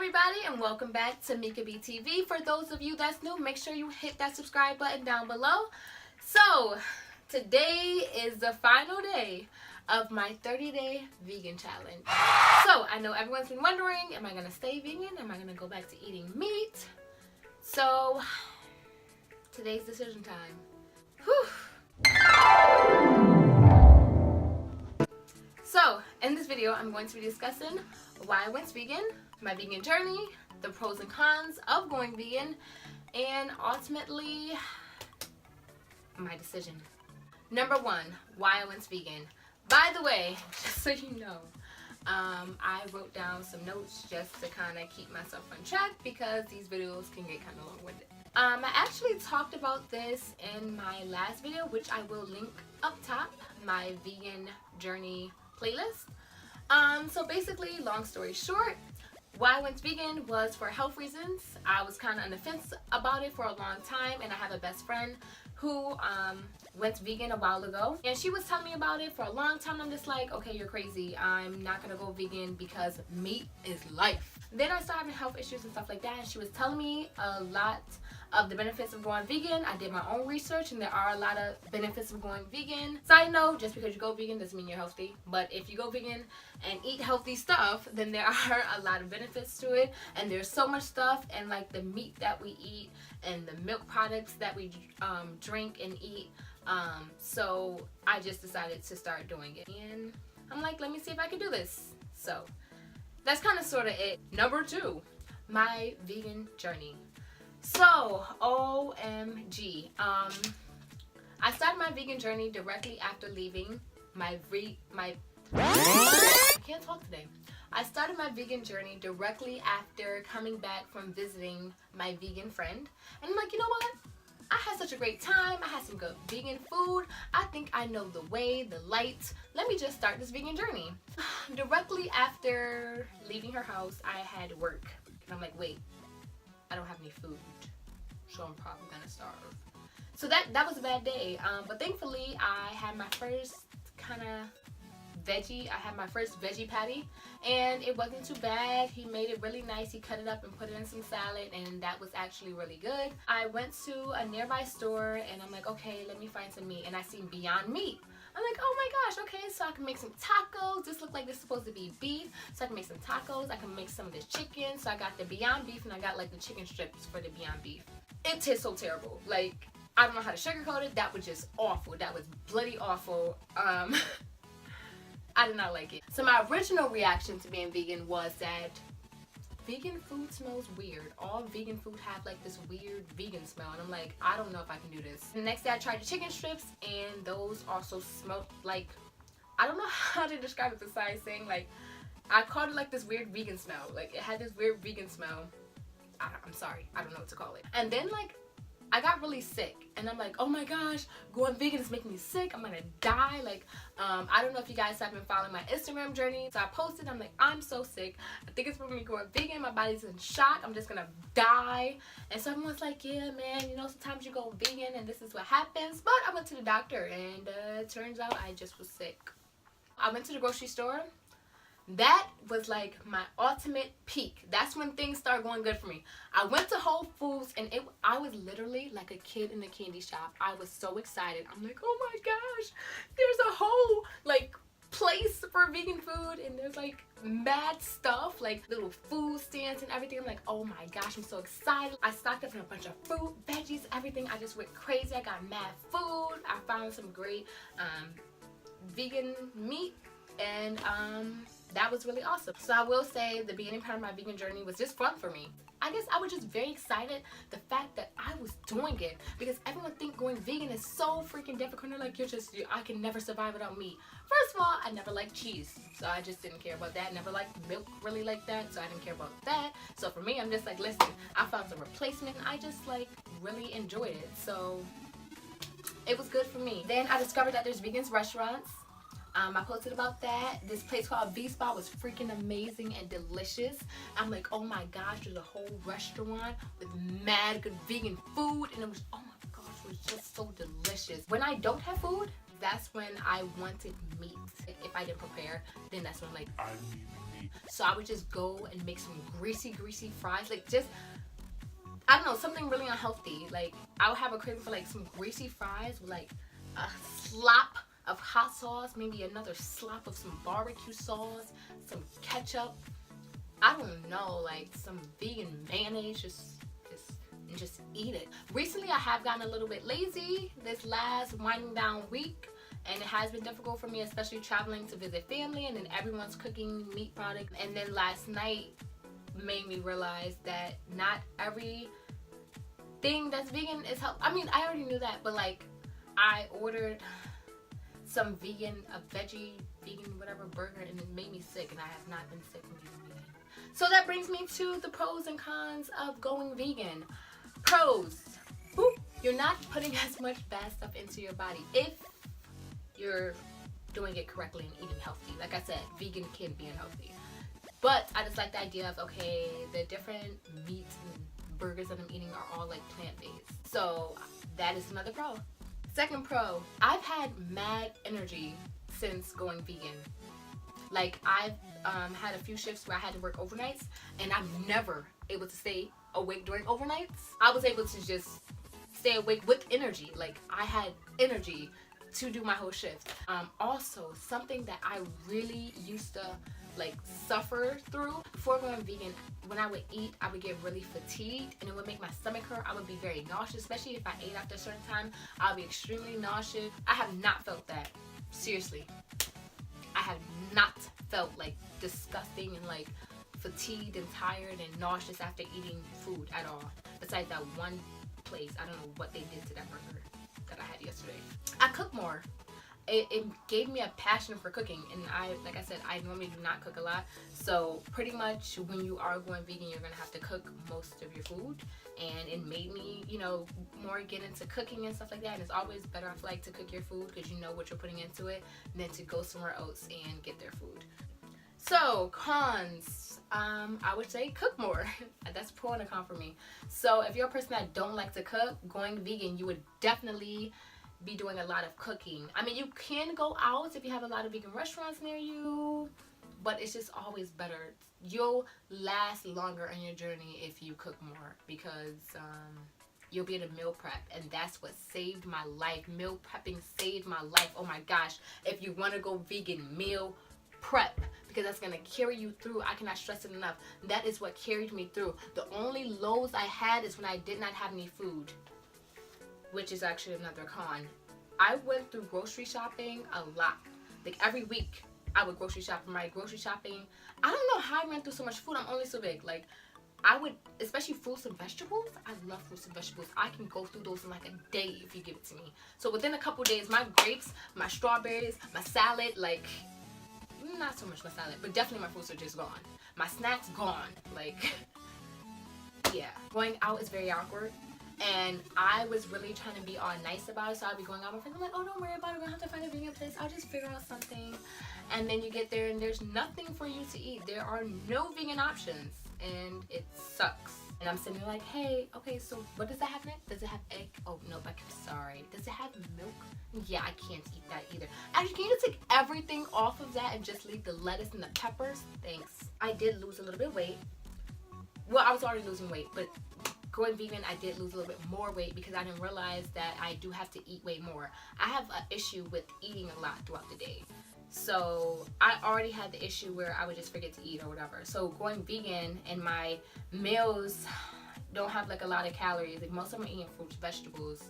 everybody, and welcome back to MikaBtv. For those of you that's new, make sure you hit that subscribe button down below. So today is the final day of my 30-day vegan challenge. So I know everyone's been wondering, am I gonna stay vegan? Am I gonna go back to eating meat? So today's decision time. Whew. So in this video, I'm going to be discussing why I went vegan, my vegan journey, the pros and cons of going vegan, and ultimately my decision. Number one, why I went vegan. By the way, just so you know, I wrote down some notes just to kind of keep myself on track because these videos can get kind of long-winded. I actually talked about this in my last video, which I will link up top, my vegan journey playlist. So basically, long story short, why I went vegan was for health reasons. I was kind of on the fence about it for a long time, and I have a best friend who went vegan a while ago, and she was telling me about it for a long time. I'm just like, okay, you're crazy. I'm not gonna go vegan because meat is life. Then I started having health issues and stuff like that, and she was telling me a lot of the benefits of going vegan. I did my own research, and there are a lot of benefits of going vegan. Side note, just because you go vegan doesn't mean you're healthy, but if you go vegan and eat healthy stuff, then there are a lot of benefits to it, and there's so much stuff, and like the meat that we eat and the milk products that we drink and eat. So I just decided to start doing it, and I'm like, let me see if I can do this. So that's kind of sort of it. Number two, my vegan journey. So OMG, I started my vegan journey directly after leaving I can't talk today. I started my vegan journey directly after coming back from visiting my vegan friend, and I'm like, you know what? I had such a great time. I had some good vegan food. I think I know the way, the light. Let me just start this vegan journey. Directly after leaving her house, I had work, and I'm like, wait, I don't have any food, so I'm probably gonna starve. So that was a bad day, but thankfully I had my first kind of veggie. I had my first veggie patty, and it wasn't too bad. He made it really nice. He cut it up and put it in some salad, and that was actually really good. I went to a nearby store, and I'm like, okay, let me find some meat, and I seen Beyond Meat. I'm like, oh my gosh, okay, so I can make some tacos. This looked like this is supposed to be beef, so I can make some tacos. I can make some of this chicken. So I got the Beyond Beef, and I got like the chicken strips for the Beyond Beef. It tastes so terrible. Like, I don't know how to sugarcoat it. That was just awful. That was bloody awful. I did not like it. So my original reaction to being vegan was that vegan food smells weird. All vegan food have like this weird vegan smell, and I'm like, I don't know if I can do this. The next day I tried the chicken strips, and those also smelled like, I don't know how to describe it besides saying like, I called it like this weird vegan smell. Like, it had this weird vegan smell. I'm sorry, I don't know what to call it. And then like, I got really sick, and I'm like, oh my gosh, going vegan is making me sick. I'm gonna die. Like, I don't know if you guys have been following my Instagram journey. So I posted, I'm like, I'm so sick. I think it's from me going vegan. My body's in shock. I'm just gonna die. And so everyone's like, yeah, man, you know, sometimes you go vegan and this is what happens. But I went to the doctor, and it turns out I just was sick. I went to the grocery store. That was like my ultimate peak. That's when things started going good for me. I went to Whole Foods, and I was literally like a kid in a candy shop. I was so excited. I'm like, oh my gosh, there's a whole like place for vegan food, and there's like mad stuff, like little food stands and everything. I'm like, oh my gosh, I'm so excited. I stocked up on a bunch of fruit, veggies, everything. I just went crazy. I got mad food. I found some great vegan meat, and that was really awesome. So I will say the beginning part of my vegan journey was just fun for me. I guess I was just very excited the fact that I was doing it, because everyone think going vegan is so freaking difficult. They're like, I can never survive without meat. First of all, I never liked cheese, so I just didn't care about that. Never liked milk really like that, so I didn't care about that. So for me, I'm just like, listen, I found some replacement, and I just like really enjoyed it. So it was good for me. Then I discovered that there's vegan restaurants. I posted about that. This place called V-Spot was freaking amazing and delicious. I'm like, oh my gosh, there's a whole restaurant with mad good vegan food, and it was, oh my gosh, it was just so delicious. When I don't have food, that's when I wanted meat. If I didn't prepare, then that's when I'm like, I need meat. So I would just go and make some greasy fries, like just, I don't know, something really unhealthy. Like I would have a craving for like some greasy fries with like a slop of hot sauce, maybe another slop of some barbecue sauce, some ketchup, I don't know, like some vegan mayonnaise, just eat it. Recently I have gotten a little bit lazy this last winding down week, and it has been difficult for me, especially traveling to visit family and then everyone's cooking meat products. And then last night made me realize that not every thing that's vegan is healthy. I mean, I already knew that, but like I ordered some vegan, a veggie, vegan, whatever burger, and it made me sick, and I have not been sick from being vegan. So that brings me to the pros and cons of going vegan. Pros. Whoop. You're not putting as much bad stuff into your body if you're doing it correctly and eating healthy. Like I said, vegan can be unhealthy. But I just like the idea of, okay, the different meats and burgers that I'm eating are all like plant-based. So that is another pro. Second pro, I've had mad energy since going vegan. Like I've had a few shifts where I had to work overnights, and I'm never able to stay awake during overnights. I was able to just stay awake with energy. Like I had energy to do my whole shift. Also, something that I really used to like suffer through before going vegan, when I would eat, I would get really fatigued and it would make my stomach hurt. I would be very nauseous, especially if I ate after a certain time. I would be extremely nauseous. I have not felt that. Seriously. I have not felt like disgusting and like fatigued and tired and nauseous after eating food at all. Besides that one place, I don't know what they did to that burger that I had yesterday. I cook more. It gave me a passion for cooking, and like I said, I normally do not cook a lot. So pretty much when you are going vegan, you're gonna have to cook most of your food, and it made me, you know, more get into cooking and stuff like that. And it's always better, I feel like, to cook your food because you know what you're putting into it than to go somewhere else and get their food. So cons, I would say cook more. That's a pro and a con for me. So if you're a person that don't like to cook, going vegan, you would definitely be doing a lot of cooking. I mean, you can go out if you have a lot of vegan restaurants near you, but it's just always better. You'll last longer on your journey if you cook more, because you'll be able to meal prep, and that's what saved my life. Meal prepping saved my life. Oh my gosh, if you want to go vegan, meal prep, because that's going to carry you through. I cannot stress it enough. That is what carried me through. The only lows I had is when I did not have any food, which is actually another con. I went through grocery shopping a lot. Like every week I would grocery shop. For my grocery shopping, I don't know how I ran through so much food. I'm only so big. Like I would, especially fruits and vegetables. I love fruits and vegetables. I can go through those in like a day if you give it to me. So within a couple days, my grapes, my strawberries, my salad, like not so much my salad, but definitely my fruits are just gone. My snacks gone. Like yeah, going out is very awkward. And I was really trying to be all nice about it, so I'd be going out with my friends. I'm like, oh, don't worry about it. We're going to have to find a vegan place. I'll just figure out something. And then you get there, and there's nothing for you to eat. There are no vegan options, and it sucks. And I'm sitting there like, hey, okay, so what does that have in it? Does it have egg? Oh, nope, I'm sorry. Does it have milk? Yeah, I can't eat that either. Actually, can you just take everything off of that and just leave the lettuce and the peppers? Thanks. I did lose a little bit of weight. Well, I was already losing weight, but going vegan, I did lose a little bit more weight because I didn't realize that I do have to eat way more. I have an issue with eating a lot throughout the day. So I already had the issue where I would just forget to eat or whatever. So going vegan and my meals don't have like a lot of calories. Like most of them are eating fruits, vegetables.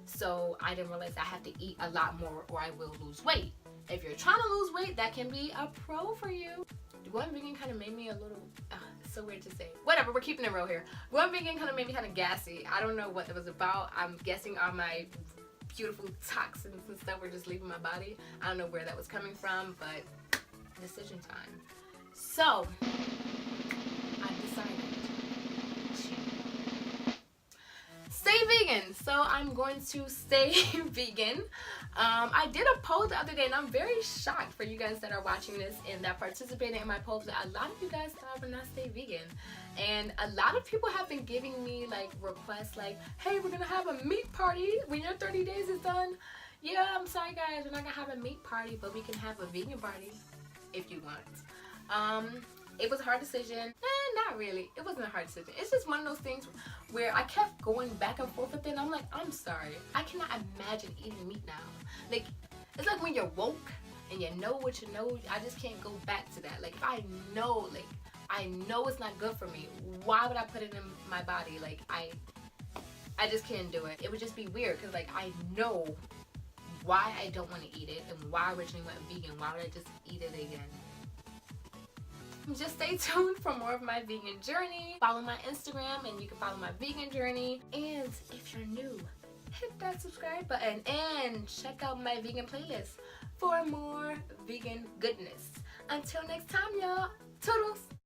So I didn't realize I have to eat a lot more or I will lose weight. If you're trying to lose weight, that can be a pro for you. Going vegan kind of made me a little, it's so weird to say. Whatever, we're keeping it real here. Going vegan kind of made me kind of gassy. I don't know what it was about. I'm guessing all my beautiful toxins and stuff were just leaving my body. I don't know where that was coming from, but decision time. So, I decided to stay vegan. So I'm going to stay vegan. I did a poll the other day, and I'm very shocked for you guys that are watching this and that participated in my poll. That a lot of you guys thought I would not stay vegan, and a lot of people have been giving me like requests like, hey, we're gonna have a meat party when your 30 days is done. Yeah, I'm sorry guys, we're not gonna have a meat party, but we can have a vegan party if you want. It was a hard decision. Not really. It wasn't a hard decision. It's just one of those things where I kept going back and forth with it, and I'm like, I'm sorry. I cannot imagine eating meat now. Like, it's like when you're woke and you know what you know, I just can't go back to that. Like, if I know, like, I know it's not good for me, why would I put it in my body? Like, I just can't do it. It would just be weird, because, like, I know why I don't want to eat it and why I originally went vegan. Why would I just eat it again? Just stay tuned for more of my vegan journey. Follow my Instagram and you can follow my vegan journey. And if you're new, hit that subscribe button and check out my vegan playlist for more vegan goodness. Until next time, y'all. Toodles!